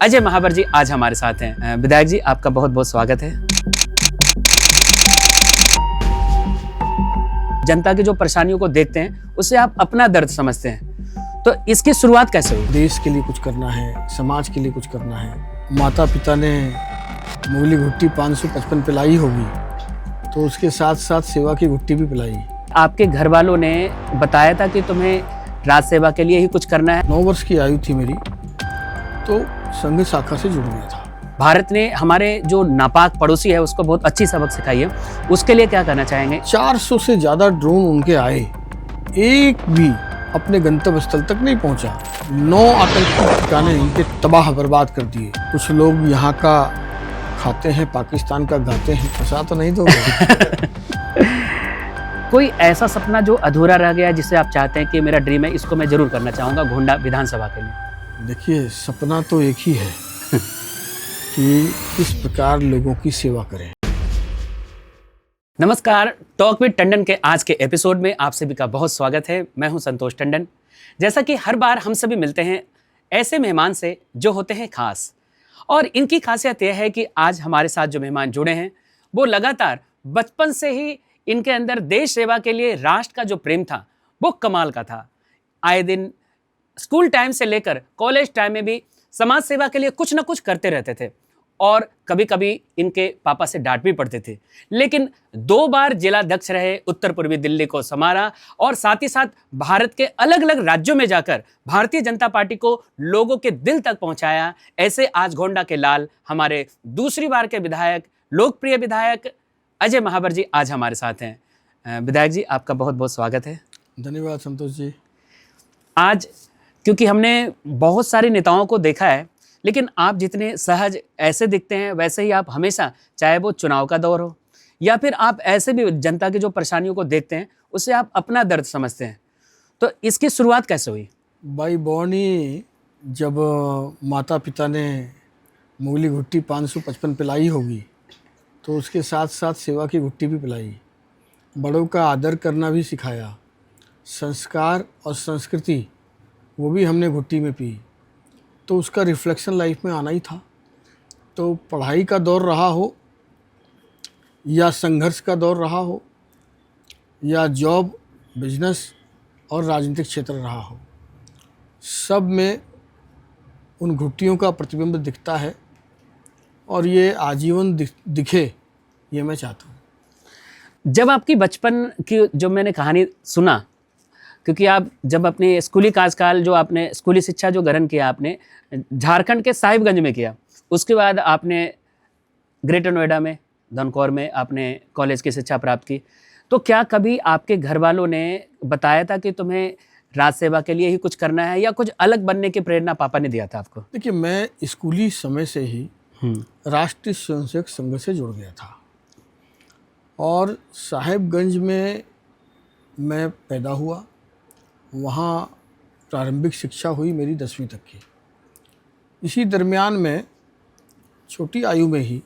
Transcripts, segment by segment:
अजय महावर जी आज हमारे साथ हैं। विधायक जी, आपका बहुत बहुत स्वागत है। जनता की जो परेशानियों को देखते हैं उससे आप अपना दर्द समझते हैं, तो इसकी शुरुआत कैसे हुई? देश के लिए कुछ करना है, समाज के लिए कुछ करना है। माता पिता ने मुगली घुट्टी 555 पिलाई होगी, तो उसके साथ साथ सेवा की घुट्टी भी पिलाई। आपके घर वालों ने बताया था कि तुम्हें राज सेवा के लिए ही कुछ करना है। 9 वर्ष की आयु थी मेरी, तो संघ शाखा से जुड़ गया था। भारत ने हमारे जो नापाक पड़ोसी है उसको बहुत अच्छी सबक सिखाई है, उसके लिए क्या करना चाहेंगे? 400 से ज्यादा ड्रोन उनके आए, एक भी अपने गंतव्य स्थल तक नहीं पहुंचा। 9 आतंकी ठिकाने इनके तबाह बर्बाद कर दिए। कुछ लोग यहाँ का खाते हैं, पाकिस्तान का गाते हैं, फंसा तो नहीं दोगे। कोई ऐसा सपना जो अधूरा रह गया जिसे आप चाहते हैं कि मेरा ड्रीम है, इसको मैं जरूर करना चाहूंगा गोंडा विधानसभा के लिए? देखिए, सपना तो एक ही है कि किस प्रकार लोगों की सेवा करें। नमस्कार, टॉक विद टंडन के आज के एपिसोड में आप सभी का बहुत स्वागत है। मैं हूं संतोष टंडन। जैसा कि हर बार हम सभी मिलते हैं ऐसे मेहमान से जो होते हैं खास, और इनकी खासियत यह है कि आज हमारे साथ जो मेहमान जुड़े हैं वो लगातार बचपन से ही इनके अंदर देश सेवा के लिए राष्ट्र का जो प्रेम था वो कमाल का था। आए दिन स्कूल टाइम से लेकर कॉलेज टाइम में भी समाज सेवा के लिए कुछ ना कुछ करते रहते थे, और कभी कभी इनके पापा से डांट भी पड़ती थी। लेकिन 2 बार जिलाध्यक्ष रहे, उत्तर पूर्वी दिल्ली को संभाला, और साथ ही साथ भारत के अलग अलग राज्यों में जाकर भारतीय जनता पार्टी को लोगों के दिल तक पहुंचाया। ऐसे आज गोंडा के लाल, हमारे दूसरी बार के विधायक, लोकप्रिय विधायक अजय महावर जी आज हमारे साथ हैं। विधायक जी, आपका बहुत बहुत स्वागत है। धन्यवाद संतोष जी। आज क्योंकि हमने बहुत सारे नेताओं को देखा है, लेकिन आप जितने सहज ऐसे दिखते हैं वैसे ही आप हमेशा, चाहे वो चुनाव का दौर हो या फिर आप ऐसे भी जनता की जो परेशानियों को देखते हैं उससे आप अपना दर्द समझते हैं, तो इसकी शुरुआत कैसे हुई? बाई बॉर्नी जब माता पिता ने मुगली घुट्टी 555 पिलाई होगी, तो उसके साथ साथ सेवा की घुट्टी भी पिलाई। बड़ों का आदर करना भी सिखाया। संस्कार और संस्कृति वो भी हमने घुट्टी में पी, तो उसका रिफ्लेक्शन लाइफ में आना ही था। तो पढ़ाई का दौर रहा हो या संघर्ष का दौर रहा हो या जॉब, बिजनेस और राजनीतिक क्षेत्र रहा हो, सब में उन घुट्टियों का प्रतिबिंब दिखता है, और ये आजीवन दिखे, ये मैं चाहता हूँ। जब आपकी बचपन की जो मैंने कहानी सुना, क्योंकि आप जब अपने स्कूली काल जो आपने स्कूली शिक्षा जो ग्रहण किया आपने झारखंड के साहिबगंज में किया, उसके बाद आपने ग्रेटर नोएडा में धनकौर में आपने कॉलेज की शिक्षा प्राप्त की, तो क्या कभी आपके घर वालों ने बताया था कि तुम्हें राज सेवा के लिए ही कुछ करना है, या कुछ अलग बनने की प्रेरणा पापा ने दिया था आपको? देखिए, मैं स्कूली समय से ही राष्ट्रीय स्वयंसेवक संघ से जुड़ गया था, और साहिबगंज में मैं पैदा हुआ। वहाँ प्रारंभिक शिक्षा हुई मेरी 10वीं तक की। इसी दरमियान में छोटी आयु में ही,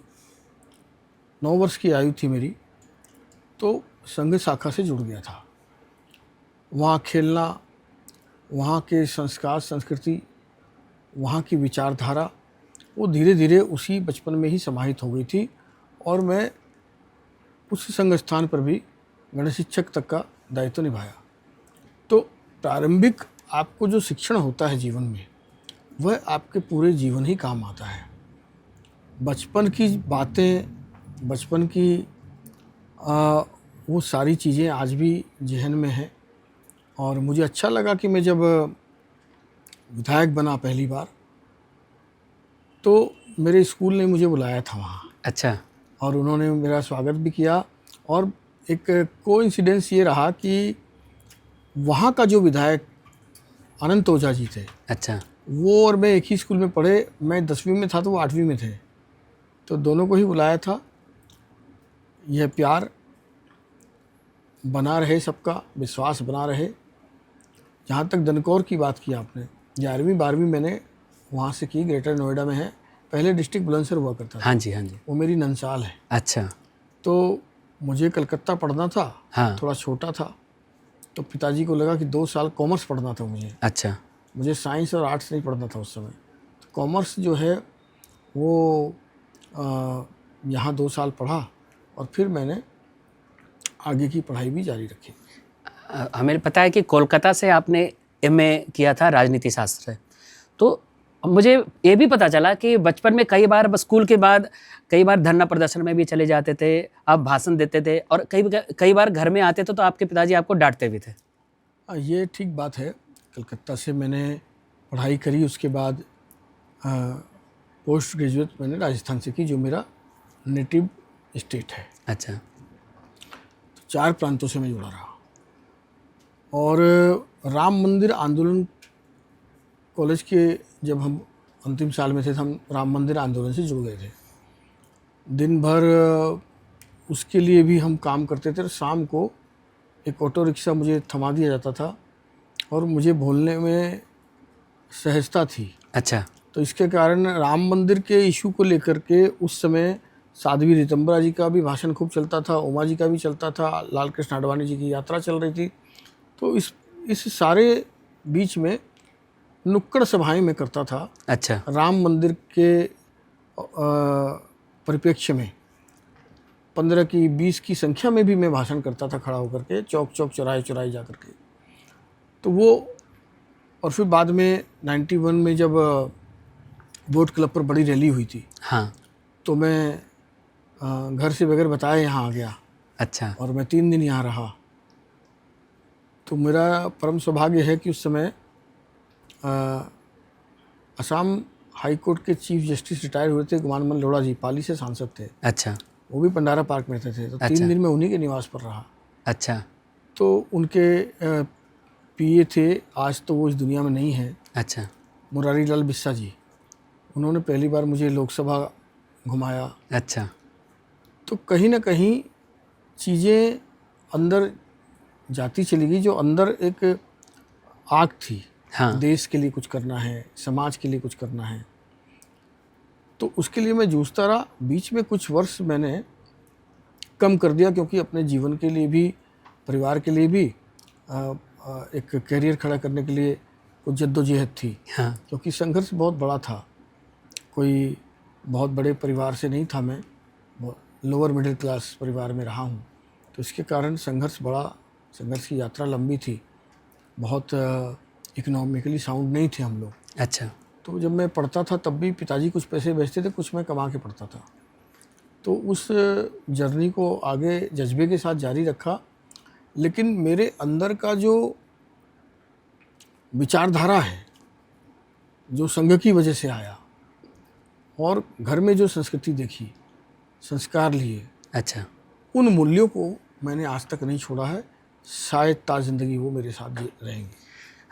9 वर्ष की आयु थी मेरी, तो संघ शाखा से जुड़ गया था। वहाँ खेलना, वहाँ के संस्कार, संस्कृति, वहाँ की विचारधारा, वो धीरे धीरे उसी बचपन में ही समाहित हो गई थी, और मैं उस संघ स्थान पर भी गणित शिक्षक तक का दायित्व निभाया। तो प्रारंभिक आपको जो शिक्षण होता है जीवन में, वह आपके पूरे जीवन ही काम आता है। बचपन की बातें, बचपन की वो सारी चीज़ें आज भी जहन में हैं। और मुझे अच्छा लगा कि मैं जब विधायक बना पहली बार, तो मेरे स्कूल ने मुझे बुलाया था वहाँ। अच्छा। और उन्होंने मेरा स्वागत भी किया, और एक कोइंसिडेंस ये रहा कि वहाँ का जो विधायक अनंत ओझा जी थे, अच्छा। वो और मैं एक ही स्कूल में पढ़े। मैं 10वीं में था तो वो 8वीं में थे, तो दोनों को ही बुलाया था। यह प्यार बना रहे, सबका विश्वास बना रहे। जहाँ तक दनकौर की बात की आपने, 11वीं 12वीं मैंने वहाँ से की, ग्रेटर नोएडा में है। पहले डिस्ट्रिक्ट बुलंदशहर हुआ करता था। हाँ जी, हाँ जी। वो मेरी ननसाल है। अच्छा। तो मुझे कलकत्ता पढ़ना था। हाँ। थोड़ा छोटा था, तो पिताजी को लगा कि 2 साल कॉमर्स पढ़ना था मुझे। अच्छा। मुझे साइंस और आर्ट्स नहीं पढ़ना था उस समय। कॉमर्स जो है वो यहाँ 2 साल पढ़ा और फिर मैंने आगे की पढ़ाई भी जारी रखी। हमें पता है कि कोलकाता से आपने एमए किया था राजनीति शास्त्र से, तो मुझे ये भी पता चला कि बचपन में कई बार स्कूल के बाद कई बार धरना प्रदर्शन में भी चले जाते थे, आप भाषण देते थे और कई बार घर में आते थे तो आपके पिताजी आपको डांटते भी थे। ये ठीक बात है। कलकत्ता से मैंने पढ़ाई करी, उसके बाद पोस्ट ग्रेजुएट मैंने राजस्थान से की, जो मेरा नेटिव स्टेट है। अच्छा। तो 4 प्रांतों से मैं जुड़ा रहा और राम मंदिर आंदोलन कॉलेज के जब हम अंतिम साल में थे तो हम राम मंदिर आंदोलन से जुड़ गए थे। दिन भर उसके लिए भी हम काम करते थे। शाम को एक ऑटो रिक्शा मुझे थमा दिया जाता था और मुझे बोलने में सहजता थी। अच्छा। तो इसके कारण राम मंदिर के इशू को लेकर के उस समय साध्वी ऋतंबरा जी का भी भाषण खूब चलता था, उमा जी का भी चलता था, लाल कृष्ण आडवाणी जी की यात्रा चल रही थी। तो इस सारे बीच में नुक्कड़ सभाएं में करता था। अच्छा। राम मंदिर के परिप्रेक्ष्य में 15 की 20 की संख्या में भी मैं भाषण करता था खड़ा होकर के, चौक चौक चौराहे चौराहे जा कर के। तो वो और फिर बाद में 91 में जब बोट क्लब पर बड़ी रैली हुई थी, हाँ, तो मैं घर से बगैर बताए यहाँ आ गया। अच्छा। और मैं 3 दिन यहाँ रहा। तो मेरा परम सौभाग्य है कि उस समय असम हाई कोर्ट के चीफ जस्टिस रिटायर हुए थे गुमानमल लोढ़ा जी, पाली से सांसद थे। अच्छा। वो भी पंडारा पार्क में रहते थे। तो अच्छा। 3 दिन में उन्हीं के निवास पर रहा। अच्छा। तो उनके पीए थे, आज तो वो इस दुनिया में नहीं है, अच्छा। मुरारी लाल बिस्सा जी। उन्होंने पहली बार मुझे लोकसभा घुमाया। अच्छा। तो कहीं ना कहीं चीज़ें अंदर जाती चली गई, जो अंदर एक आग थी। हाँ। देश के लिए कुछ करना है, समाज के लिए कुछ करना है, तो उसके लिए मैं जूझता रहा। बीच में कुछ वर्ष मैंने कम कर दिया, क्योंकि अपने जीवन के लिए भी, परिवार के लिए भी एक करियर खड़ा करने के लिए कुछ जद्दोजहद थी। हाँ। क्योंकि संघर्ष बहुत बड़ा था। कोई बहुत बड़े परिवार से नहीं था मैं, लोअर मिडिल क्लास परिवार में रहा हूँ। तो इसके कारण संघर्ष की यात्रा लंबी थी। बहुत इकोनॉमिकली साउंड नहीं थे हम लोग। अच्छा। तो जब मैं पढ़ता था तब भी पिताजी कुछ पैसे भेजते थे, कुछ मैं कमा के पढ़ता था। तो उस जर्नी को आगे जज्बे के साथ जारी रखा। लेकिन मेरे अंदर का जो विचारधारा है, जो संघ की वजह से आया और घर में जो संस्कृति देखी, संस्कार लिए, अच्छा। उन मूल्यों को मैंने आज तक नहीं छोड़ा है। शायद ता जिंदगी वो मेरे साथ रहेंगे।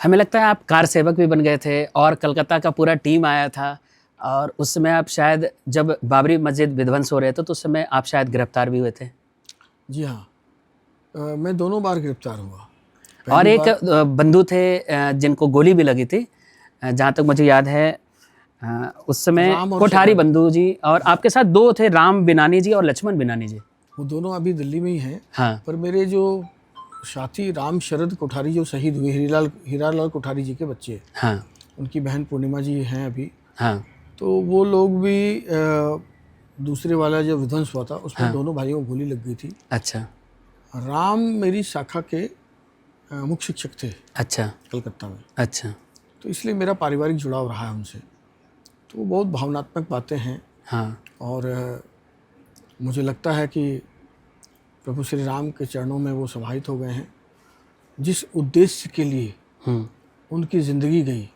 हमें लगता है आप कार सेवक भी बन गए थे और कलकत्ता का पूरा टीम आया था, और उस समय आप शायद जब बाबरी मस्जिद विध्वंस हो रहे थे तो उस समय आप शायद गिरफ्तार भी हुए थे। जी हाँ, मैं दोनों बार गिरफ्तार हुआ। और एक बंधु थे जिनको गोली भी लगी थी, जहाँ तक मुझे याद है, उस समय कोठारी बंधु जी, और आपके साथ 2 थे, राम बिनानी जी और लक्ष्मण बिनानी जी। वो दोनों अभी दिल्ली में ही हैं। हाँ। पर मेरे जो साथी राम शरद कोठारी जो शहीद हुए, हीरालाल कोठारी जी के बच्चे, हाँ, उनकी बहन पूर्णिमा जी हैं अभी। हाँ। तो वो लोग भी दूसरे वाला जो विध्वंस हुआ था उसमें हाँ। दोनों भाइयों को गोली लग गई थी। अच्छा। राम मेरी शाखा के मुख्य शिक्षक थे। अच्छा। कलकत्ता में। अच्छा। तो इसलिए मेरा पारिवारिक जुड़ाव रहा है उनसे। तो बहुत भावनात्मक बातें हैं। हाँ। और मुझे लगता है कि प्रभु श्री राम के चरणों में वो समाहित हो गए हैं। जिस उद्देश्य के लिए उनकी ज़िंदगी गई,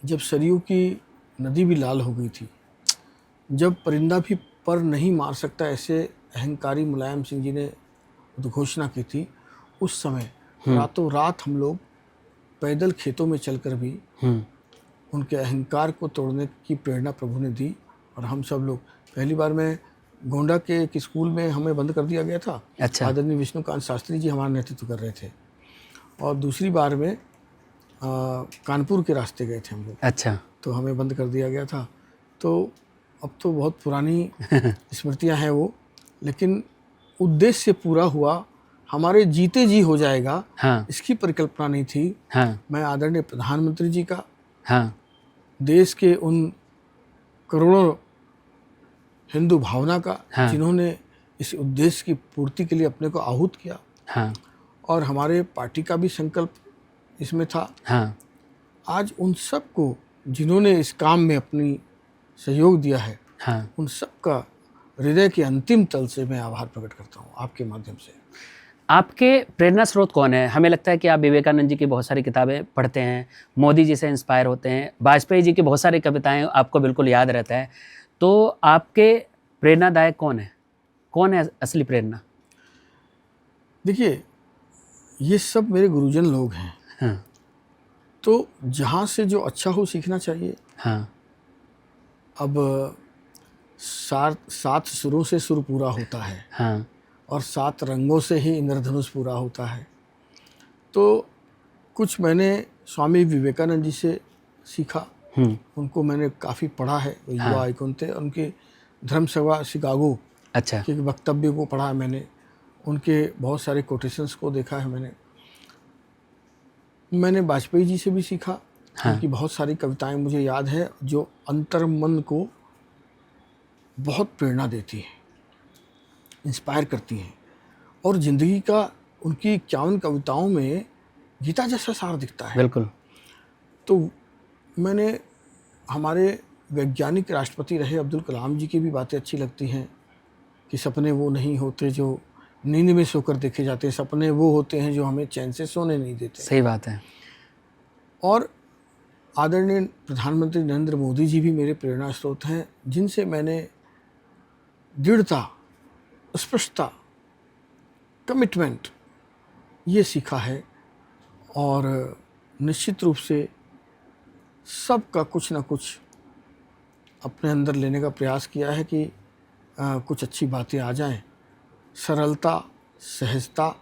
जब सरयू की नदी भी लाल हो गई थी, जब परिंदा भी पर नहीं मार सकता ऐसे अहंकारी मुलायम सिंह जी ने उद्घोषणा की थी, उस समय रातों रात हम लोग पैदल खेतों में चलकर भी उनके अहंकार को तोड़ने की प्रेरणा प्रभु ने दी। और हम सब लोग, पहली बार मैं गोंडा के एक स्कूल में हमें बंद कर दिया गया था। अच्छा। आदरणीय विष्णुकांत शास्त्री जी हमारा नेतृत्व कर रहे थे। और दूसरी बार में कानपुर के रास्ते गए थे हम लोग। अच्छा। तो हमें बंद कर दिया गया था। तो अब तो बहुत पुरानी स्मृतियां हैं वो, लेकिन उद्देश्य पूरा हुआ, हमारे जीते जी हो जाएगा। हाँ। इसकी परिकल्पना नहीं थी। हाँ। मैं आदरणीय प्रधानमंत्री जी का, हाँ, देश के उन करोड़ों हिंदू भावना का, हाँ। जिन्होंने इस उद्देश्य की पूर्ति के लिए अपने को आहूत किया, हाँ और हमारे पार्टी का भी संकल्प इसमें था। हाँ आज उन सब को जिन्होंने इस काम में अपनी सहयोग दिया है, हाँ। उन सब का हृदय के अंतिम तल से मैं आभार प्रकट करता हूँ आपके माध्यम से। आपके प्रेरणा स्रोत कौन है? हमें लगता है कि आप विवेकानंद जी की बहुत सारी किताबें पढ़ते हैं, मोदी जी से इंस्पायर होते हैं, वाजपेयी जी की बहुत सारी कविताएं आपको बिल्कुल याद रहता है। तो आपके प्रेरणादायक कौन है? कौन है असली प्रेरणा? देखिए, ये सब मेरे गुरुजन लोग हैं। हाँ तो जहाँ से जो अच्छा हो सीखना चाहिए। हाँ अब सात सुरों से सुर पूरा होता है, हाँ और 7 रंगों से ही इंद्रधनुष पूरा होता है। तो कुछ मैंने स्वामी विवेकानंद जी से सीखा। उनको मैंने काफ़ी पढ़ा है, वो युवा आइकॉन थे। उनके धर्म सभा शिकागो अच्छा। के वक्तव्य को पढ़ा है मैंने, उनके बहुत सारे कोटेशंस को देखा है मैंने वाजपेयी जी से भी सीखा। उनकी बहुत सारी कविताएं मुझे याद है, जो अंतर्मन को बहुत प्रेरणा देती है, इंस्पायर करती हैं, और ज़िंदगी का उनकी 51 कविताओं में गीता जैसा सार दिखता है। बिल्कुल। तो मैंने हमारे वैज्ञानिक राष्ट्रपति रहे अब्दुल कलाम जी की भी बातें अच्छी लगती हैं कि सपने वो नहीं होते जो नींद में सोकर देखे जाते हैं, सपने वो होते हैं जो हमें चैन से सोने नहीं देते। सही बात है। और आदरणीय प्रधानमंत्री नरेंद्र मोदी जी भी मेरे प्रेरणा स्रोत हैं, जिनसे मैंने दृढ़ता, स्पष्टता, कमिटमेंट ये सीखा है। और निश्चित रूप से सबका कुछ ना कुछ अपने अंदर लेने का प्रयास किया है कि कुछ अच्छी बातें आ जाएं। सरलता, सहजता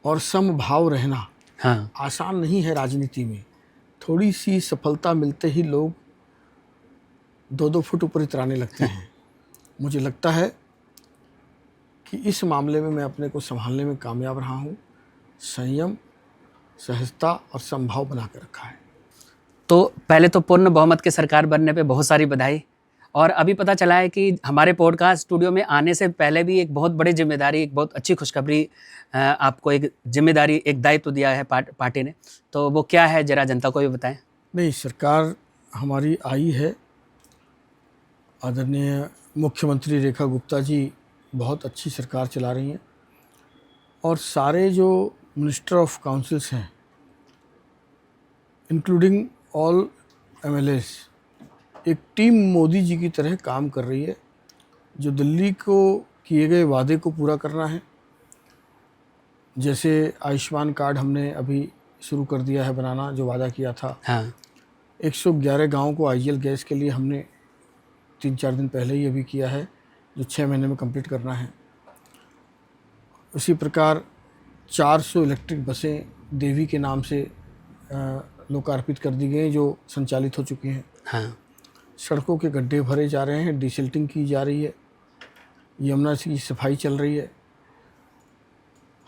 और समभाव रहना आसान नहीं है राजनीति में। थोड़ी सी सफलता मिलते ही लोग 2-2 फुट ऊपर इतराने लगते हैं। मुझे लगता है कि इस मामले में मैं अपने को संभालने में कामयाब रहा हूँ। संयम, सहजता और समभाव बना कर रखा है। तो पहले तो पूर्ण बहुमत के सरकार बनने पे बहुत सारी बधाई। और अभी पता चला है कि हमारे पॉडकास्ट स्टूडियो में आने से पहले भी एक बहुत बड़ी जिम्मेदारी, एक बहुत अच्छी खुशखबरी, आपको एक जिम्मेदारी, एक दायित्व दिया है पार्टी ने। तो वो क्या है, जरा जनता को भी बताएं। नहीं, सरकार हमारी आई है। आदरणीय मुख्यमंत्री रेखा गुप्ता जी बहुत अच्छी सरकार चला रही हैं, और सारे जो मिनिस्टर ऑफ काउंसिल्स हैं, इंक्लूडिंग ऑल MLAs, एक टीम मोदी जी की तरह काम कर रही है, जो दिल्ली को किए गए वादे को पूरा करना है। जैसे आयुष्मान कार्ड हमने अभी शुरू कर दिया है बनाना, जो वादा किया था। 111 गाँव को IGL गैस के लिए हमने 3-4 दिन पहले ही अभी किया है, जो 6 महीने में कंप्लीट करना है। उसी प्रकार 400 इलेक्ट्रिक बसें देवी के नाम से लोकार्पित कर दी गई, जो संचालित हो चुकी हैं। सड़कों के गड्ढे भरे जा रहे हैं, डिसिल्टिंग की जा रही है, यमुना की सफाई चल रही है।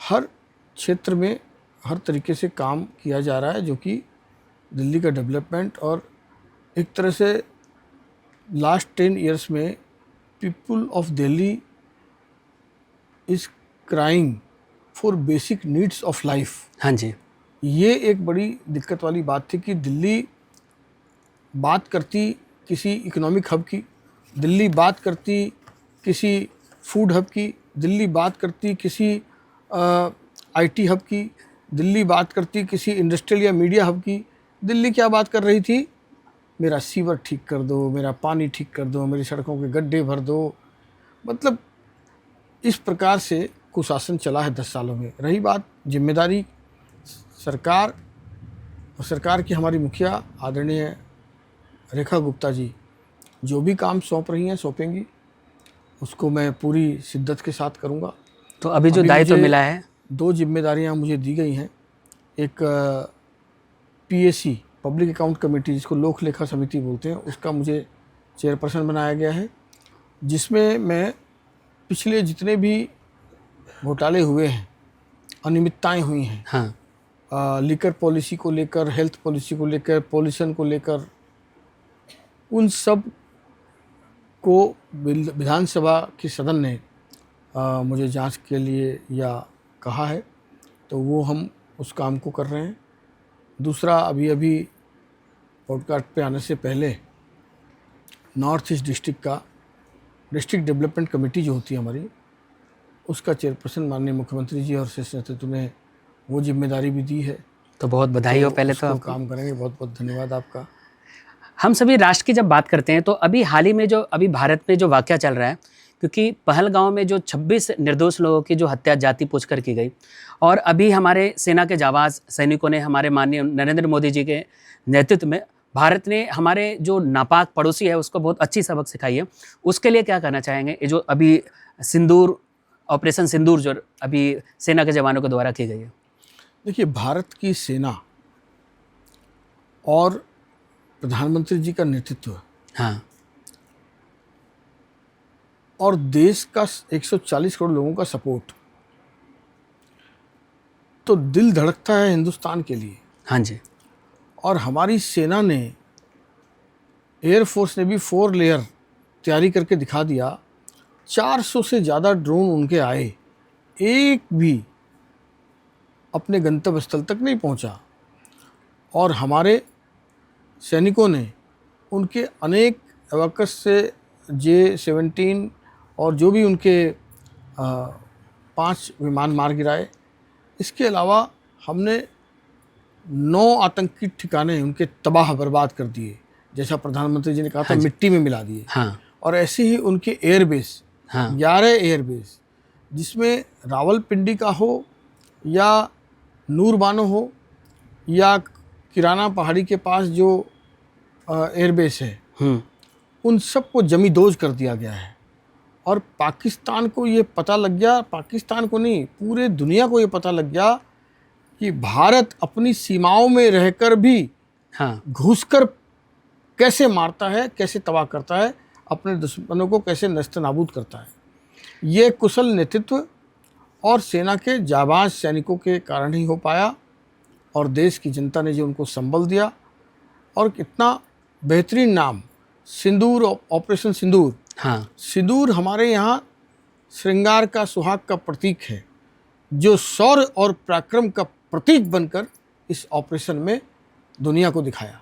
हर क्षेत्र में हर तरीके से काम किया जा रहा है, जो कि दिल्ली का डेवलपमेंट, और एक तरह से लास्ट 10 ईयर्स में people of Delhi is crying for basic needs of life. हाँ जी। ये एक बड़ी दिक्कत वाली बात थी कि दिल्ली बात करती किसी इकोनॉमिक हब की, दिल्ली बात करती किसी फूड हब की, दिल्ली बात करती किसी IT हब की, दिल्ली बात करती किसी इंडस्ट्रियल या मीडिया हब की। दिल्ली क्या बात कर रही थी? मेरा सीवर ठीक कर दो, मेरा पानी ठीक कर दो, मेरी सड़कों के गड्ढे भर दो। मतलब इस प्रकार से कुशासन चला है 10 सालों में। रही बात जिम्मेदारी, सरकार और सरकार की हमारी मुखिया आदरणीय रेखा गुप्ता जी जो भी काम सौंप रही हैं, सौंपेंगी, उसको मैं पूरी शिद्दत के साथ करूँगा। तो अभी जो दायित्व मिला है, 2 जिम्मेदारियां मुझे दी गई हैं। एक PAC, पब्लिक अकाउंट कमेटी, जिसको लोक लेखा समिति बोलते हैं, उसका मुझे चेयरपर्सन बनाया गया है, जिसमें मैं पिछले जितने भी घोटाले हुए हैं, अनियमितताएं हुई हैं, लिकर पॉलिसी को लेकर, हेल्थ पॉलिसी को लेकर, पॉल्यूशन को लेकर, उन सब को विधानसभा के सदन ने मुझे जांच के लिए या कहा है, तो वो हम उस काम को कर रहे हैं। दूसरा, अभी पॉडकास्ट पे आने से पहले नॉर्थ ईस्ट डिस्ट्रिक्ट का डिस्ट्रिक्ट डेवलपमेंट कमेटी जो होती है हमारी, उसका चेयरपर्सन माननीय मुख्यमंत्री जी और शीर्ष नेतृत्व ने वो जिम्मेदारी भी दी है। तो बहुत बधाई हो पहले तो उसको आपको। काम करेंगे। बहुत बहुत धन्यवाद आपका। हम सभी राष्ट्र की जब बात करते हैं तो अभी हाल ही में जो अभी भारत में जो वाक़या चल रहा है, क्योंकि पहलगांव में जो 26 निर्दोष लोगों की जो हत्या जाति पूछकर की गई, और अभी हमारे सेना के जाबाज सैनिकों ने हमारे माननीय नरेंद्र मोदी जी के नेतृत्व में भारत ने हमारे जो नापाक पड़ोसी है उसको बहुत अच्छी सबक सिखाई है। उसके लिए क्या कहना चाहेंगे? ये जो अभी सिंदूर, ऑपरेशन सिंदूर जो अभी सेना के जवानों के द्वारा की गई है। देखिए, भारत की सेना और प्रधानमंत्री जी का नेतृत्व, हाँ, और देश का 140 करोड़ लोगों का सपोर्ट, तो दिल धड़कता है हिंदुस्तान के लिए। हाँ जी। और हमारी सेना ने, एयरफोर्स ने भी 4 लेयर तैयारी करके दिखा दिया। 400 से ज़्यादा ड्रोन उनके आए, एक भी अपने गंतव्य स्थल तक नहीं पहुंचा। और हमारे सैनिकों ने उनके अनेक एवाकस से J-17 और जो भी उनके 5 विमान मार गिराए। इसके अलावा हमने 9 आतंकी ठिकाने उनके तबाह बर्बाद कर दिए, जैसा प्रधानमंत्री जी ने कहा था, हाँ, मिट्टी में मिला दिए। हाँ, और ऐसे ही उनके एयरबेस, हाँ, 11 एयरबेस, जिसमें रावलपिंडी का हो या नूरबानो हो या किराना पहाड़ी के पास जो एयरबेस है, उन सबको जमींदोज कर दिया गया है। और पाकिस्तान को ये पता लग गया, पाकिस्तान को नहीं, पूरे दुनिया को ये पता लग गया कि भारत अपनी सीमाओं में रहकर भी हाँ, घुसकर कैसे मारता है, कैसे तबाह करता है, अपने दुश्मनों को कैसे नस्तानाबूद करता है। ये कुशल नेतृत्व और सेना के जाबाज सैनिकों के कारण ही हो पाया, और देश की जनता ने जो उनको संबल दिया। और कितना बेहतरीन नाम, सिंदूर, ऑपरेशन सिंदूर। हाँ, सिंदूर हमारे यहाँ श्रृंगार का, सुहाग का प्रतीक है, जो शौर्य और पराक्रम का प्रतीक बनकर इस ऑपरेशन में दुनिया को दिखाया।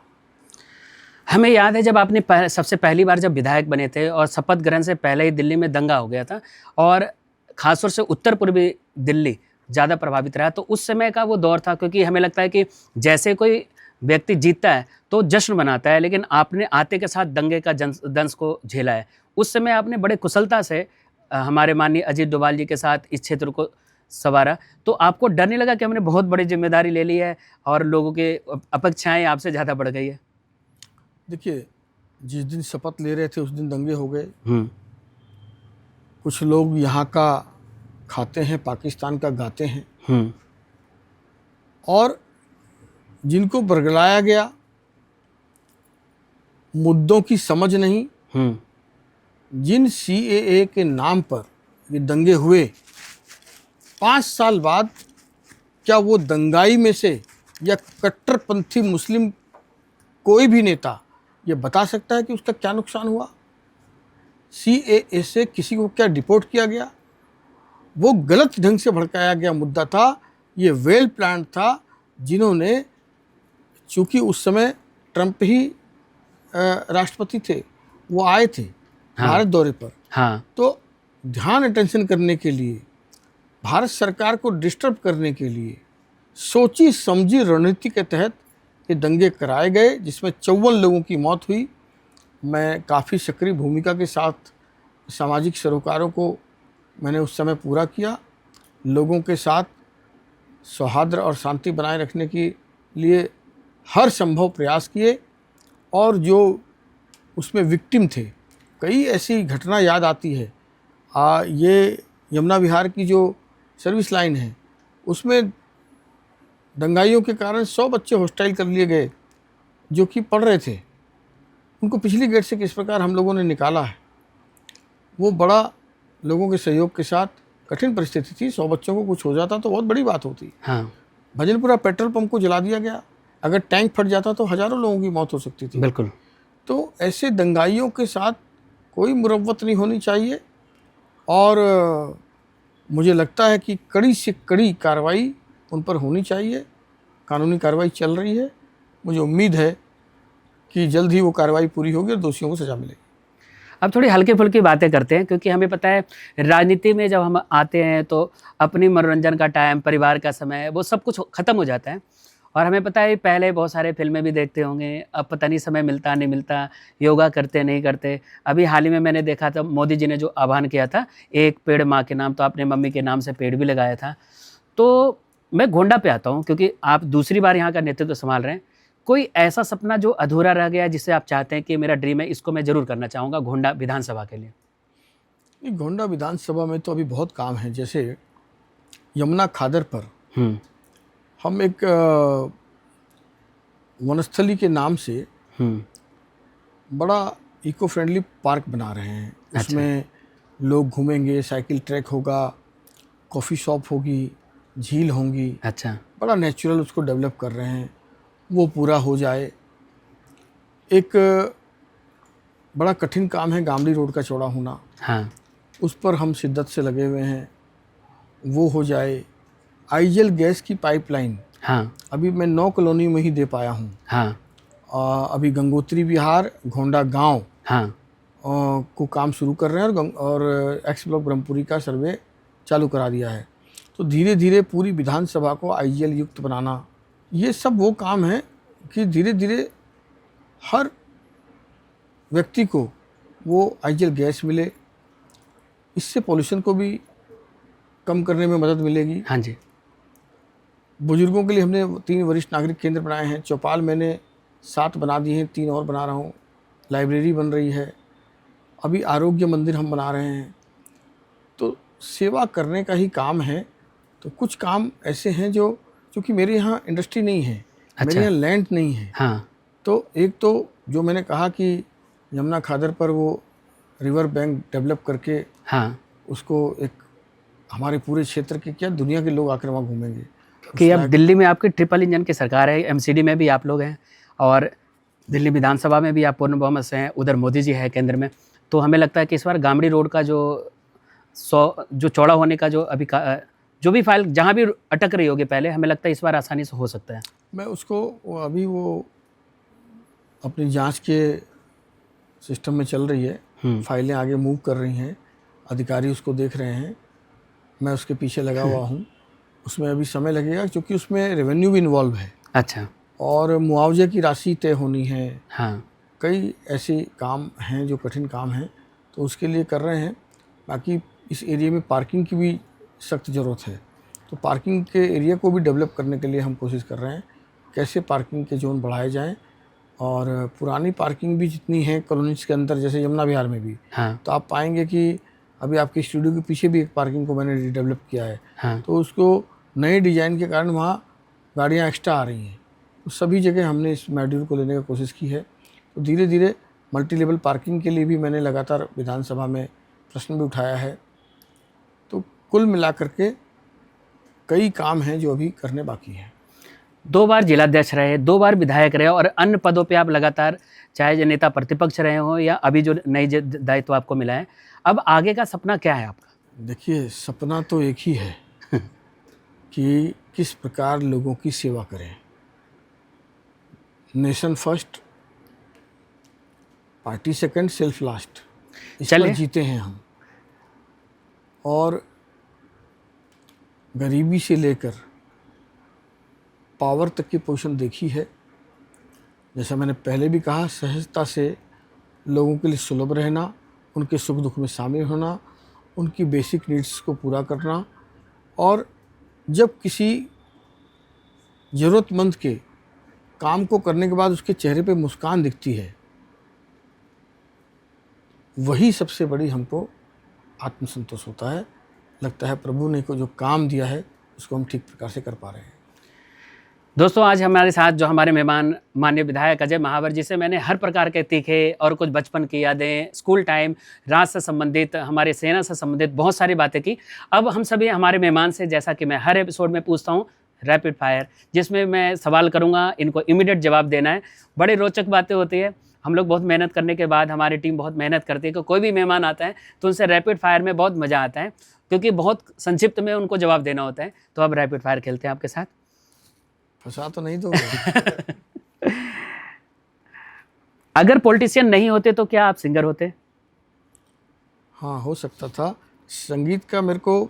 हमें याद है जब आपने सबसे पहली बार जब विधायक बने थे और शपथ ग्रहण से पहले ही दिल्ली में दंगा हो गया था, और ख़ासतौर से उत्तर पूर्वी दिल्ली ज़्यादा प्रभावित रहा। तो उस समय का वो दौर था, क्योंकि हमें लगता है कि जैसे कोई व्यक्ति जीतता है तो जश्न मनाता है, लेकिन आपने आते के साथ दंगे का दंश को झेला है। उस समय आपने बड़े कुशलता से हमारे माननीय अजीत डोभाल जी के साथ इस क्षेत्र को संवारा। तो आपको डर नहीं लगा कि हमने बहुत बड़ी जिम्मेदारी ले ली है और लोगों के अपेक्षाएं आपसे ज़्यादा बढ़ गई है? देखिए, जिस दिन शपथ ले रहे थे उस दिन दंगे हो गए। कुछ लोग यहाँ का खाते हैं, पाकिस्तान का गाते हैं, और जिनको बरगलाया गया, मुद्दों की समझ नहीं, जिन CAA के नाम पर ये दंगे हुए, 5 साल बाद क्या वो दंगाई में से या कट्टरपंथी मुस्लिम कोई भी नेता ये बता सकता है कि उसका क्या नुकसान हुआ? CAA से किसी को क्या डिपोर्ट किया गया? वो गलत ढंग से भड़काया गया मुद्दा था, ये वेल प्लान था। जिन्होंने, चूँकि उस समय ट्रंप ही राष्ट्रपति थे, वो आए थे भारत दौरे पर, तो ध्यान अटेंशन करने के लिए, भारत सरकार को डिस्टर्ब करने के लिए सोची समझी रणनीति के तहत ये दंगे कराए गए, जिसमें 54 लोगों की मौत हुई। मैं काफ़ी सक्रिय भूमिका के साथ सामाजिक सरोकारों को मैंने उस समय पूरा किया, लोगों के साथ सौहार्द और शांति बनाए रखने के लिए हर संभव प्रयास किए। और जो उसमें विक्टिम थे, कई ऐसी घटना याद आती है। ये यमुना विहार की जो सर्विस लाइन है, उसमें दंगाइयों के कारण 100 बच्चे हॉस्टाइल कर लिए गए जो कि पढ़ रहे थे। उनको पिछली गेट से किस प्रकार हम लोगों ने निकाला है, वो बड़ा लोगों के सहयोग के साथ कठिन परिस्थिति थी। 100 बच्चों को कुछ हो जाता तो बहुत बड़ी बात होती। भजनपुरा पेट्रोल पंप को जला दिया गया, अगर टैंक फट जाता तो हज़ारों लोगों की मौत हो सकती थी। बिल्कुल। तो ऐसे दंगाइयों के साथ कोई मुरव्वत नहीं होनी चाहिए और मुझे लगता है कि कड़ी से कड़ी कार्रवाई उन पर होनी चाहिए। कानूनी कार्रवाई चल रही है, मुझे उम्मीद है कि जल्द ही वो कार्रवाई पूरी होगी और दोषियों को सज़ा मिलेगी। अब थोड़ी हल्की फुल्की बातें करते हैं, क्योंकि हमें पता है राजनीति में जब हम आते हैं तो अपनी मनोरंजन का टाइम, परिवार का समय, वो सब कुछ ख़त्म हो जाता है। और हमें पता है पहले बहुत सारे फिल्में भी देखते होंगे, अब पता नहीं समय मिलता नहीं मिलता, योगा करते नहीं करते। अभी हाल ही में मैंने देखा था मोदी जी ने जो आह्वान किया था, एक पेड़ माँ के नाम, तो आपने मम्मी के नाम से पेड़ भी लगाया था। तो मैं गोंडा पे आता हूँ, क्योंकि आप दूसरी बार यहाँ का नेतृत्व संभाल रहे हैं। कोई ऐसा सपना जो अधूरा रह गया, जिसे आप चाहते हैं कि मेरा ड्रीम है, इसको मैं ज़रूर करना चाहूँगा गोंडा विधानसभा के लिए? गोंडा विधानसभा में तो अभी बहुत काम है। जैसे यमुना खादर पर हम एक वनस्थली के नाम से बड़ा इको फ्रेंडली पार्क बना रहे हैं। उसमें लोग घूमेंगे, साइकिल ट्रैक होगा, कॉफ़ी शॉप होगी, झील होंगी। अच्छा, बड़ा नेचुरल उसको डेवलप कर रहे हैं। वो पूरा हो जाए। एक बड़ा कठिन काम है गामड़ी रोड का चौड़ा होना, हाँ, उस पर हम शिद्दत से लगे हुए हैं, वो हो जाए। आईजीएल गैस की पाइपलाइन, हाँ, अभी मैं 9 कॉलोनी में ही दे पाया हूँ। हाँ, अभी गंगोत्री विहार, घोंडा गांव हाँ, को काम शुरू कर रहे हैं और एक्स ब्लॉक ब्रह्मपुरी का सर्वे चालू करा दिया है। तो धीरे धीरे पूरी विधानसभा को आईजीएल युक्त बनाना, ये सब वो काम है कि धीरे धीरे हर व्यक्ति को वो आईजीएल गैस मिले। इससे पॉल्यूशन को भी कम करने में मदद मिलेगी। हाँ जी, बुजुर्गों के लिए हमने 3 वरिष्ठ नागरिक केंद्र बनाए हैं। चौपाल मैंने 7 बना दिए हैं, 3 और बना रहा हूँ। लाइब्रेरी बन रही है। अभी आरोग्य मंदिर हम बना रहे हैं। तो सेवा करने का ही काम है। तो कुछ काम ऐसे हैं जो, क्योंकि मेरे यहाँ इंडस्ट्री नहीं है, मेरे यहाँ लैंड नहीं है। हाँ, तो एक तो जो मैंने कहा कि यमुना खादर पर वो रिवर बैंक डेवलप करके हाँ, उसको एक हमारे पूरे क्षेत्र के, क्या दुनिया के लोग आकर वहाँ घूमेंगे। कि अब दिल्ली में आपकी ट्रिपल इंजन की सरकार है, एमसीडी में भी आप लोग हैं और दिल्ली विधानसभा में भी आप पूर्ण बहुमत से हैं, उधर मोदी जी है केंद्र में। तो हमें लगता है कि इस बार गामड़ी रोड का जो चौड़ा होने का जो अभी जो भी फाइल जहाँ भी अटक रही होगी पहले, हमें लगता है इस बार आसानी से हो सकता है। मैं उसको अभी वो अपनी जांच के सिस्टम में चल रही है, फाइलें आगे मूव कर रही हैं, अधिकारी उसको देख रहे हैं, मैं उसके पीछे लगा हुआ हूँ। उसमें अभी समय लगेगा क्योंकि उसमें रेवेन्यू भी इन्वॉल्व है। अच्छा, और मुआवजे की राशि तय होनी है। हाँ, कई ऐसे काम हैं जो कठिन काम हैं, तो उसके लिए कर रहे हैं। बाकी इस एरिया में पार्किंग की भी सख्त ज़रूरत है, तो पार्किंग के एरिया को भी डेवलप करने के लिए हम कोशिश कर रहे हैं, कैसे पार्किंग के जोन बढ़ाए जाएं। और पुरानी पार्किंग भी जितनी है कॉलोनीज़ के अंदर, जैसे यमुना विहार में भी, हाँ, तो आप पाएंगे कि अभी आपके स्टूडियो के पीछे भी एक पार्किंग को मैंने डेवलप किया है। हाँ, तो उसको नए डिज़ाइन के कारण वहाँ गाड़ियाँ एक्स्ट्रा आ रही हैं। तो सभी जगह हमने इस मॉड्यूल को लेने की कोशिश की है। तो धीरे धीरे मल्टी लेवल पार्किंग के लिए भी मैंने लगातार विधानसभा में प्रश्न भी उठाया है। तो कुल मिलाकर के कई काम हैं जो अभी करने बाकी हैं। 2 बार जिलाध्यक्ष रहे, 2 बार विधायक रहे और अन्य पदों पे आप लगातार, चाहे जो नेता प्रतिपक्ष रहे हों या अभी जो नई दायित्व आपको मिला है, अब आगे का सपना क्या है आपका? देखिए, सपना तो एक ही है कि किस प्रकार लोगों की सेवा करें। Nation first, party second, self last, इस पर जीते हैं हम। और गरीबी से लेकर पावर तक की पोजीशन देखी है। जैसा मैंने पहले भी कहा, सहजता से लोगों के लिए सुलभ रहना, उनके सुख दुख में शामिल होना, उनकी बेसिक नीड्स को पूरा करना। और जब किसी ज़रूरतमंद के काम को करने के बाद उसके चेहरे पे मुस्कान दिखती है, वही सबसे बड़ी हमको आत्मसंतोष होता है। लगता है प्रभु ने को जो काम दिया है उसको हम ठीक प्रकार से कर पा रहे हैं। दोस्तों, आज हमारे साथ जो हमारे मेहमान माननीय विधायक अजय महावर जी से मैंने हर प्रकार के तीखे और कुछ बचपन की यादें, स्कूल टाइम, राज से संबंधित, हमारे सेना से संबंधित बहुत सारी बातें की। अब हम सभी हमारे मेहमान से, जैसा कि मैं हर एपिसोड में पूछता हूँ, रैपिड फायर, जिसमें मैं सवाल करूँगा, इनको इमीडिएट जवाब देना है। बड़ी रोचक बातें होती है हम लोग बहुत मेहनत करने के बाद, हमारी टीम बहुत मेहनत करती है कि कोई भी मेहमान आता है तो उनसे रैपिड फायर में बहुत मज़ा आता है, क्योंकि बहुत संक्षिप्त में उनको जवाब देना होता है। तो अब रैपिड फायर खेलते हैं आपके साथ। फंसा तो नहीं दोगे? अगर पॉलिटिशियन नहीं होते तो क्या आप सिंगर होते? हाँ, हो सकता था। संगीत का मेरे को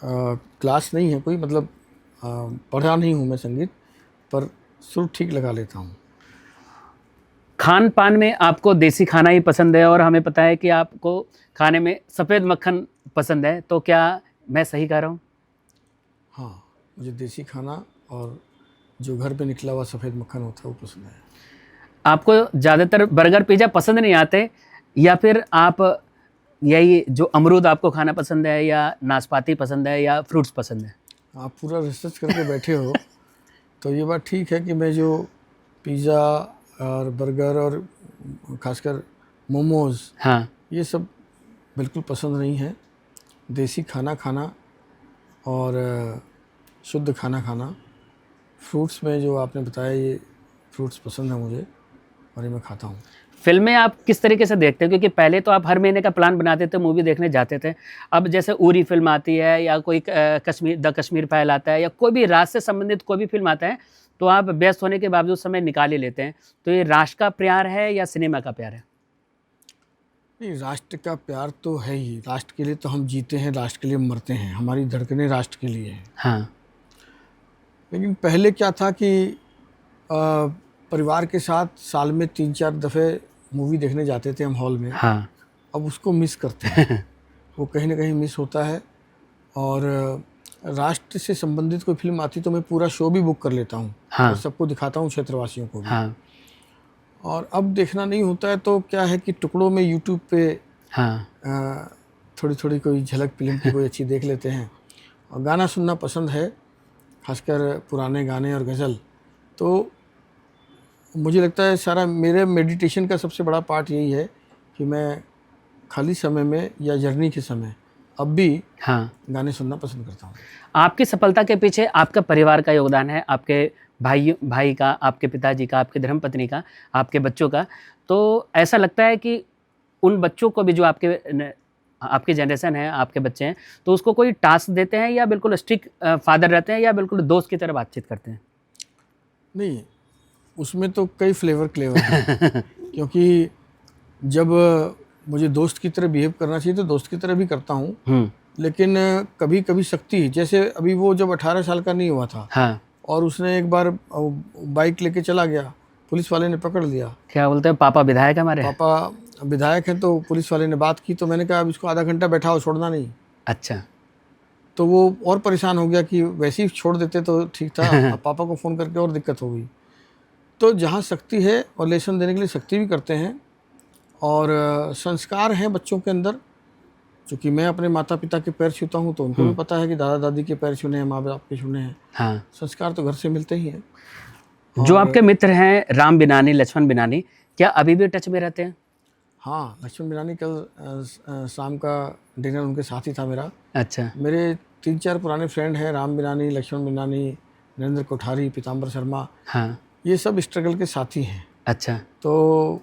क्लास नहीं है कोई, मतलब पढ़ा नहीं हूँ मैं संगीत, पर सुर ठीक लगा लेता हूँ। खान पान में आपको देसी खाना ही पसंद है, और हमें पता है कि आपको खाने में सफ़ेद मक्खन पसंद है, तो क्या मैं सही कह रहा हूँ? हाँ, मुझे देसी खाना और जो घर पे निकला हुआ सफ़ेद मक्खन होता है वो पसंद है। आपको ज़्यादातर बर्गर पिज़्ज़ा पसंद नहीं आते, या फिर आप यही जो अमरूद आपको खाना पसंद है, या नाशपाती पसंद है, या फ्रूट्स पसंद है? आप पूरा रिसर्च करके बैठे हो तो ये बात ठीक है कि मैं जो पिज़्ज़ा और बर्गर और खासकर मोमोज़, हाँ, ये सब बिल्कुल पसंद नहीं है। देसी खाना खाना और शुद्ध खाना खाना, फ्रूट्स में जो आपने बताया ये फ्रूट्स पसंद है मुझे और ये मैं खाता हूँ। फ़िल्में आप किस तरीके से देखते हैं? क्योंकि पहले तो आप हर महीने का प्लान बनाते थे, मूवी देखने जाते थे। अब जैसे उरी फ़िल्म आती है, या कोई कश्मीर द कश्मीर फाइल आता है, या कोई भी राष्ट्र से संबंधित कोई भी फ़िल्म आता है, तो आप व्यस्त होने के बावजूद समय निकाल ही लेते हैं। तो ये राष्ट्र का प्यार है या सिनेमा का प्यार है? नहीं, राष्ट्र का प्यार तो है ही। राष्ट्र के लिए तो हम जीते हैं, राष्ट्र के लिए मरते हैं, हमारी धड़कनें राष्ट्र के लिए हैं। हाँ, लेकिन पहले क्या था कि परिवार के साथ साल में 3-4 दफ़े मूवी देखने जाते थे हम हॉल में। हाँ, अब उसको मिस करते हैं। वो कहीं ना कहीं मिस होता है। और राष्ट्र से संबंधित कोई फिल्म आती तो मैं पूरा शो भी बुक कर लेता हूँ हाँ, और सबको दिखाता हूँ, क्षेत्रवासियों को भी। हाँ, और अब देखना नहीं होता है तो क्या है कि टुकड़ों में यूट्यूब पे हाँ, थोड़ी थोड़ी कोई झलक फिल्म की कोई अच्छी देख लेते हैं। और गाना सुनना पसंद है, खासकर पुराने गाने और गज़ल। तो मुझे लगता है सारा मेरे मेडिटेशन का सबसे बड़ा पार्ट यही है कि मैं खाली समय में या जर्नी के समय अब भी हाँ। गाने सुनना पसंद करता हूँ। आपकी सफलता के पीछे आपका परिवार का योगदान है, आपके भाई का, आपके पिताजी का, आपकी धर्मपत्नी का, आपके बच्चों का। तो ऐसा लगता है कि उन बच्चों को भी, जो आपकी जनरेशन है, आपके बच्चे हैं, तो उसको कोई टास्क देते हैं, या बिल्कुल स्ट्रिक्ट फादर रहते हैं, या बिल्कुल दोस्त की तरह बातचीत करते हैं? नहीं, उसमें तो कई फ्लेवर हैं। क्योंकि जब मुझे दोस्त की तरह बिहेव करना चाहिए तो दोस्त की तरह भी करता हूँ। लेकिन कभी कभी सख्ती, जैसे अभी वो जब 18 साल का नहीं हुआ था, हाँ। और उसने एक बार बाइक लेके चला गया, पुलिस वाले ने पकड़ लिया। क्या बोलते हैं, पापा विधायक हमारे? पापा विधायक हैं, तो पुलिस वाले ने बात की, तो मैंने कहा अब इसको आधा घंटा बैठाओ, छोड़ना नहीं। अच्छा। तो वो और परेशान हो गया कि वैसे ही छोड़ देते तो ठीक था, अब पापा को फ़ोन करके और दिक्कत हो गई। तो जहाँ सख्ती है और लेसन देने के लिए सख्ती भी करते हैं, और संस्कार हैं बच्चों के अंदर। चूँकि मैं अपने माता पिता के पैर छूता हूँ तो उनको भी पता है कि दादा दादी के पैर छूने हैं, माँ बाप के छूने हैं। हाँ। संस्कार तो घर से मिलते ही हैं। जो आपके मित्र हैं राम बिनानी, लक्ष्मण बिनानी, क्या अभी भी टच में रहते हैं? हाँ, लक्ष्मण बिनानी कल शाम का डिनर उनके साथ ही था मेरा। अच्छा। मेरे 3-4 पुराने फ्रेंड हैं, राम बिनानी, लक्ष्मण बिनानी, नरेंद्र कोठारी, पीताम्बर शर्मा, हाँ। ये सब स्ट्रगल के साथी हैं। अच्छा। तो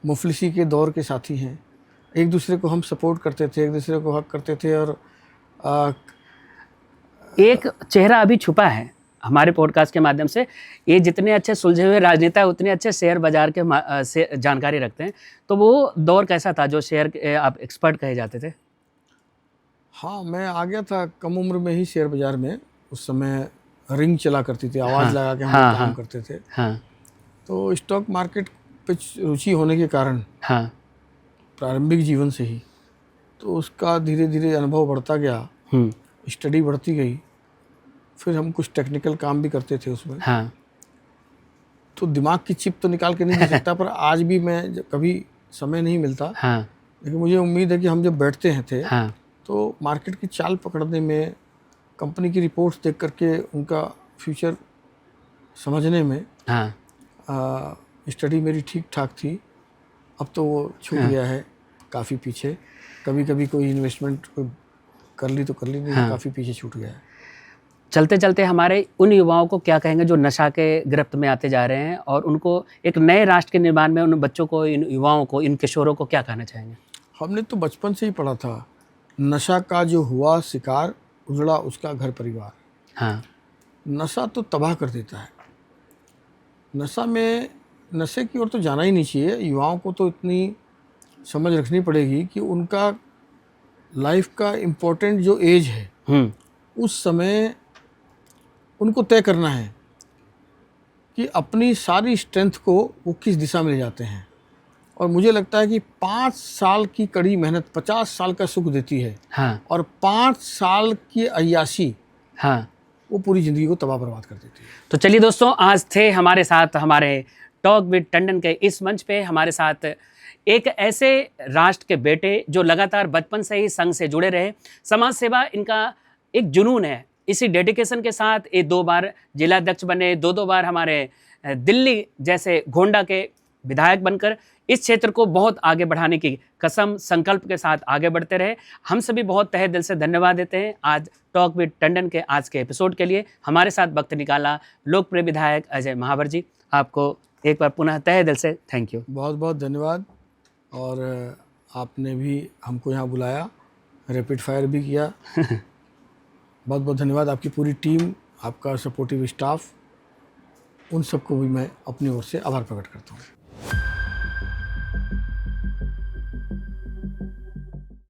मुफलिसी के दौर के साथी हैं। एक दूसरे को हम सपोर्ट करते थे, एक दूसरे को हक करते थे। और एक चेहरा अभी छुपा है हमारे पॉडकास्ट के माध्यम से। ये जितने अच्छे सुलझे हुए राजनेता है, उतने अच्छे शेयर बाजार के से जानकारी रखते हैं। तो वो दौर कैसा था जो शेयर के आप एक्सपर्ट कहे जाते थे? हाँ, मैं आ गया था कम उम्र में ही शेयर बाज़ार में। उस समय रिंग चला करती थी, आवाज़ लगा के हम लोग काम करते थे। हाँ। तो स्टॉक मार्केट पे रुचि होने के कारण, हाँ। प्रारंभिक जीवन से ही, तो उसका धीरे धीरे अनुभव बढ़ता गया, स्टडी बढ़ती गई। फिर हम कुछ टेक्निकल काम भी करते थे उसमें। हाँ। तो दिमाग की चिप तो निकाल के नहीं दे सकता, पर आज भी मैं जब कभी समय नहीं मिलता, हाँ। लेकिन मुझे उम्मीद है कि हम जब बैठते हैं थे, हाँ। तो मार्केट की चाल पकड़ने में, कंपनी की रिपोर्ट्स देख करके उनका फ्यूचर समझने में, हाँ। स्टडी मेरी ठीक ठाक थी। अब तो वो छूट गया है काफ़ी पीछे। कभी कभी कोई इन्वेस्टमेंट कर ली तो कर ली, नहीं तो काफ़ी पीछे छूट गया है। चलते चलते हमारे उन युवाओं को क्या कहेंगे जो नशा के गिरफ्त में आते जा रहे हैं, और उनको एक नए राष्ट्र के निर्माण में उन बच्चों को, इन युवाओं को, इन किशोरों को क्या कहना चाहेंगे? हमने तो बचपन से ही पढ़ा था, नशा का जो हुआ शिकार, उजड़ा उसका घर परिवार। हाँ। नशा तो तबाह कर देता है। नशे की ओर तो जाना ही नहीं चाहिए। युवाओं को तो इतनी समझ रखनी पड़ेगी कि उनका लाइफ का इम्पोर्टेंट जो एज है, उस समय उनको तय करना है कि अपनी सारी स्ट्रेंथ को वो किस दिशा में ले जाते हैं। और मुझे लगता है कि 5 साल की कड़ी मेहनत 50 साल का सुख देती है। हाँ। और 5 साल की अय्याशी, हाँ, वो पूरी ज़िंदगी को तबाह बर्बाद कर देती है। तो चलिए दोस्तों, आज थे हमारे साथ, हमारे टॉक विद टंडन के इस मंच पे हमारे साथ एक ऐसे राष्ट्र के बेटे जो लगातार बचपन से ही संघ से जुड़े रहे। समाज सेवा इनका एक जुनून है। इसी डेडिकेशन के साथ ये 2 बार जिलाध्यक्ष बने, 2 बार हमारे दिल्ली जैसे गोंडा के विधायक बनकर इस क्षेत्र को बहुत आगे बढ़ाने की कसम संकल्प के साथ आगे बढ़ते रहे। हम सभी बहुत तहे दिल से धन्यवाद देते हैं आज टॉक विद टंडन के आज के एपिसोड के लिए हमारे साथ वक्त निकाला लोकप्रिय विधायक अजय महावर जी। आपको एक बार पुनः तहे दिल से थैंक यू। बहुत बहुत धन्यवाद। और आपने भी हमको यहाँ बुलाया, रैपिड फायर भी किया। बहुत बहुत धन्यवाद। आपकी पूरी टीम, आपका सपोर्टिव स्टाफ, उन सबको भी मैं अपनी ओर से आभार प्रकट करता हूँ।